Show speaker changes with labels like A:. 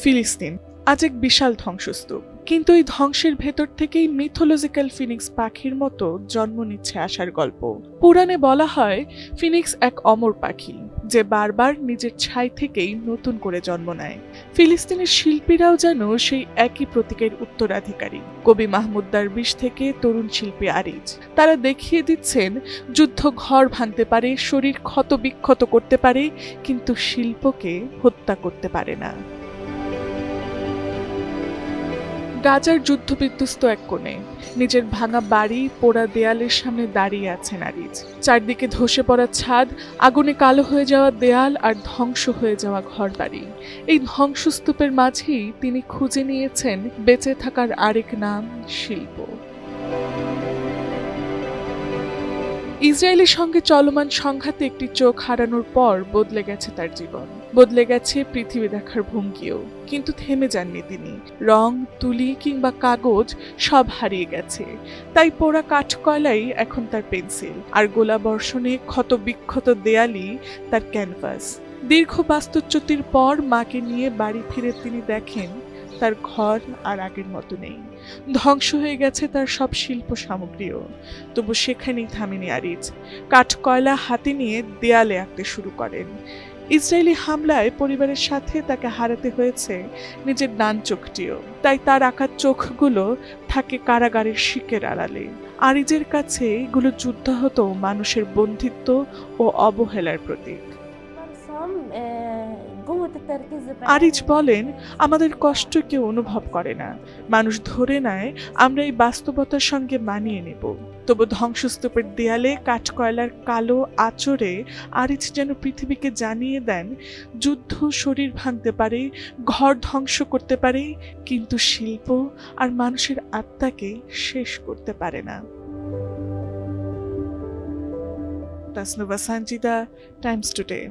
A: ফিলিস্তিন আজ এক বিশাল ধ্বংসস্তূপ, কিন্তু এই ধ্বংসের ভেতর থেকেই মিথোলজিক্যাল ফিনিক্স পাখির মতো জন্ম নিচ্ছে আসার গল্প। পুরাণে বলা হয় ফিনিক্স এক অমর পাখি যে বারবার নিজের ছাই থেকেই নতুন করে জন্ম নেয়। ফিলিস্তিনের শিল্পীরাও যেন সেই একই প্রতীকের উত্তরাধিকারী। কবি মাহমুদ দারবিশ থেকে তরুণ শিল্পী আরিজ, তারা দেখিয়ে দিচ্ছেন যুদ্ধ ঘর ভাঙতে পারে, শরীর ক্ষত বিক্ষত করতে পারে, কিন্তু শিল্পকে হত্যা করতে পারে না। গাজার যুদ্ধবিধ্বস্ত এক কোণে নিজের ভাঙা বাড়ি, পোড়া দেয়ালের সামনে দাঁড়িয়ে আছেন আরিজ। চারদিকে ধসে পড়া ছাদ, আগুনে কালো হয়ে যাওয়া দেয়াল আর ধ্বংস হয়ে যাওয়া ঘরবাড়ি। এই ধ্বংসস্তূপের মাঝেই তিনি খুঁজে নিয়েছেন বেঁচে থাকার আরেক নাম, শিল্প। ইসরায়েলের সঙ্গে চলমান সংঘাতে একটি চোখ হারানোর পর বদলে গেছে তার জীবন, বদলে গেছে পৃথিবী দেখার ভঙ্গিও। কিন্তু থেমে যাননি তিনি। রং, তুলি কিংবা কাগজ সব হারিয়ে গেছে, তাই পোড়া কাঠকয়লাই এখন তার পেন্সিল, আর গোলাবর্ষণে ক্ষত বিক্ষত দেয়ালই তার ক্যানভাস। দীর্ঘ বাস্তুচ্যুতির পর মাকে নিয়ে বাড়ি ফিরে তিনি দেখেন তার ঘর আর আগের মতো নেই। ধ্বংস হয়ে গেছে তার সব শিল্প সামগ্রীও। তবু সেখানেই থামেনি আরিজ। কাঠকয়লা হাতে নিয়ে দেয়ালে আঁকতে শুরু করেন। ইসরায়েলি হামলায় পরিবারের সাথে তাকে হারাতে হয়েছে নিজের ডান চোখটিও, তাই তার আঁকা চোখগুলো থাকে কারাগারের শিকের আড়ালে। আরিজের কাছে এগুলো যুদ্ধ হতো মানুষের বন্ধিত্ব ও অবহেলার প্রতীক। আরিজ বলেন, আমাদের কষ্ট কেউ অনুভব করে না, মানুষ ধরে নেয় আমরা এই বাস্তবতার সঙ্গে মানিয়ে নেব। তবু ধ্বংসস্তূপের দেয়ালে কাঠকয়লার কালো আঁচড়ে আরিজ যেন পৃথিবীকে জানিয়ে দেন, যুদ্ধ শরীর ভাঙতে পারে, ঘর ধ্বংস করতে পারে, কিন্তু শিল্প আর মানুষের আত্মাকে শেষ করতে পারে না। Tasnuva Sanjida, Times today.